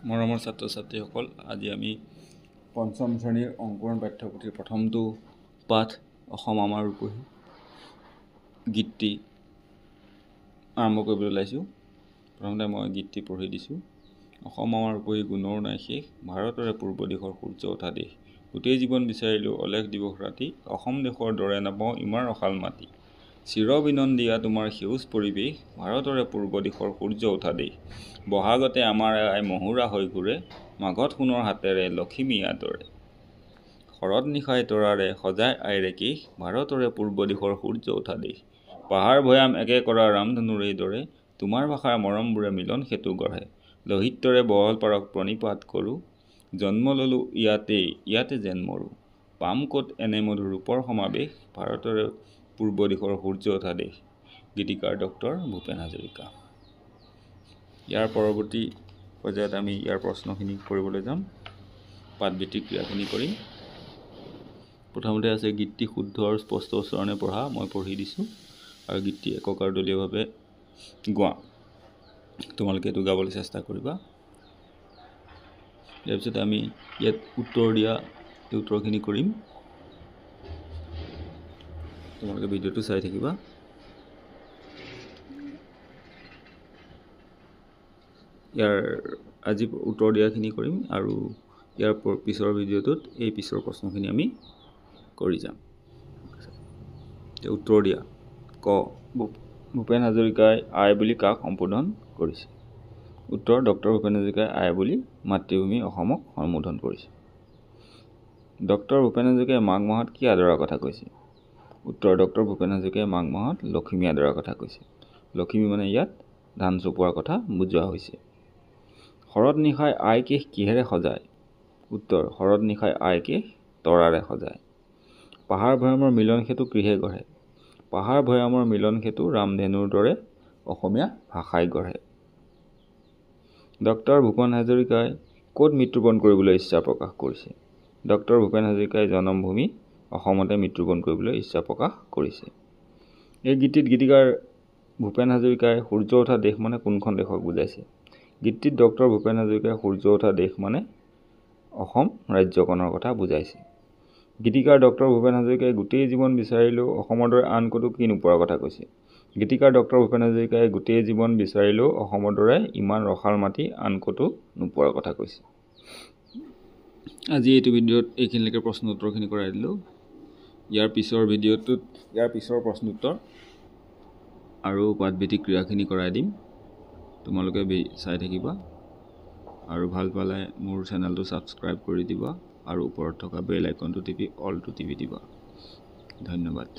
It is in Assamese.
মৰমৰ ছাত্ৰ ছাত্ৰীসকল, আজি আমি পঞ্চম শ্ৰেণীৰ অংকুৰণ পাঠ্যপুথিৰ প্ৰথমটো পাঠ অসম আমাৰ ৰূপহী গীতটি আৰম্ভ কৰিবলৈ ওলাইছোঁ। প্ৰথমতে মই গীতটি পঢ়ি দিছোঁ। অসম আমাৰ ৰূপহী গুণৰ নাই শেষ, ভাৰতৰে পূৰ্ব দিশৰ সূৰ্য উঠা দেশ। গোটেই জীৱন বিচাৰিলোঁ অলেখ দিৱস ৰাতি, অসম দেশৰ দৰে নাপাওঁ ইমান ৰসাল মাটি। চিৰ বিনন্দীয়া তোমাৰ সেউজ পৰিৱেশ, ভাৰতৰে পূৰ্ব দিশৰ সূৰ্য উঠা দেশ। বহাগতে আমাৰ আই মহুৰা হৈ ঘূৰে, মাঘত সোণৰ হাতেৰে লখিমী আদৰে। শৰৎ নিশাই তৰাৰে সজাই আইৰে কেশ, ভাৰতৰে পূৰ্ব দিশৰ সূৰ্য উঠা দেশ। পাহাৰ ভৈয়াম একে কৰা ৰামধনুৰে দৰে, তোমাৰ ভাষাৰ মৰমবোৰে মিলন সেতু গঢ়ে। লহিত্যৰে বহল পাৰক প্ৰণিপাত কৰোঁ, জন্ম ললোঁ ইয়াতে যেন মৰোঁ। পাম ক'ত এনে মধুৰ ৰূপৰ সমাৱেশ, ভাৰতৰে পূৰ্ব দিশৰ সূৰ্য উঠা দেশ। গীতিকাৰ ডক্টৰ ভূপেন হাজৰিকা। ইয়াৰ পৰৱৰ্তী পৰ্যায়ত আমি ইয়াৰ প্ৰশ্নখিনি কৰিবলৈ যাম। পাঠভিত্তিক ক্ৰিয়াখিনি কৰিম। প্ৰথমতে আছে গীতটি শুদ্ধ আৰু স্পষ্ট উচ্চাৰণে পঢ়া। মই পঢ়ি দিছোঁ আৰু গীতটি একক আৰু দলীয়ভাৱে গোৱা। তোমালোকে এইটো গাবলৈ চেষ্টা কৰিবা। ইয়াৰ পিছতে আমি ইয়াত উত্তৰ দিয়া এই উত্তৰখিনি কৰিম। তোমালোকে ভিডিঅ'টো চাই থাকিবা। ইয়াৰ আজি উত্তৰ দিয়াখিনি কৰিম আৰু ইয়াৰ পিছৰ ভিডিঅ'টোত এই পিছৰ প্ৰশ্নখিনি আমি কৰি যাম। উত্তৰ দিয়া। ক, ভূপেন হাজৰিকাই আই বুলি কাক সম্বোধন কৰিছে? উত্তৰ, ডক্টৰ ভূপেন হাজৰিকাই আই বুলি মাতৃভূমি অসমক সম্বোধন কৰিছে। ডক্টৰ ভূপেন হাজৰিকাই মাঘ মাহত কি আদৰাৰ কথা কৈছে? উত্তৰ, ডক্টৰ ভূপেন হাজৰিকাই মাঘ মাহত লখিমী আদৰাৰ কথা কৈছে। লখিমী মানে ইয়াত ধান চপোৱাৰ কথা বুজোৱা হৈছে। শৰৎ নিশাই আই কেশ কিহেৰে সজায়? উত্তৰ, শৰৎ নিশাই আই কেশ তৰাৰে সজায়। পাহাৰ ভৈয়ামৰ মিলন সেতু কিহে গঢ়ে? পাহাৰ ভৈয়ামৰ মিলন সেতু ৰামধেনুৰ দৰে অসমীয়া ভাষাই গঢ়ে। ডক্টৰ ভূপেন হাজৰিকাই ক'ত মৃত্যুবৰণ কৰিবলৈ ইচ্ছা প্ৰকাশ কৰিছে? ডক্টৰ ভূপেন হাজৰিকাই জন্মভূমি অসমতে মৃত্যুবৰণ কৰিবলৈ ইচ্ছা প্ৰকাশ কৰিছে। এই গীতটিত গীতিকাৰ ভূপেন হাজৰিকাই সূৰ্য উঠা দেশ মানে কোনখন দেশক বুজাইছে? গীতটিত ডক্টৰ ভূপেন হাজৰিকাই সূৰ্য উঠা দেশ মানে অসম ৰাজ্যখনৰ কথা বুজাইছে। গীতিকাৰ ডক্টৰ ভূপেন হাজৰিকাই গোটেই জীৱন বিচাৰিলেও অসমৰ দৰে আন ক'তো কি নোপোৱাৰ কথা কৈছে? গীতিকাৰ ডক্টৰ ভূপেন হাজৰিকাই গোটেই জীৱন বিচাৰিলেও অসমৰ দৰে ইমান ৰসাল মাটি আন ক'তো নোপোৱাৰ কথা কৈছে। আজি এইটো ভিডিঅ'ত এইখিনিলৈকে প্ৰশ্ন উত্তৰখিনি কৰাই দিলোঁ। ইয়াৰ পিছৰ ভিডিঅ'টোত ইয়াৰ পিছৰ প্ৰশ্ন উত্তৰ আৰু পাঠভিত্তিক ক্ৰিয়াখিনি কৰাই দিম। তোমালোকে চাই থাকিবা আৰু ভাল পালে মোৰ চেনেলটো ছাবস্ক্ৰাইব কৰি দিবা আৰু ওপৰত থকা বেল আইকনটো টিপি অলটো টিপি দিবা। ধন্যবাদ।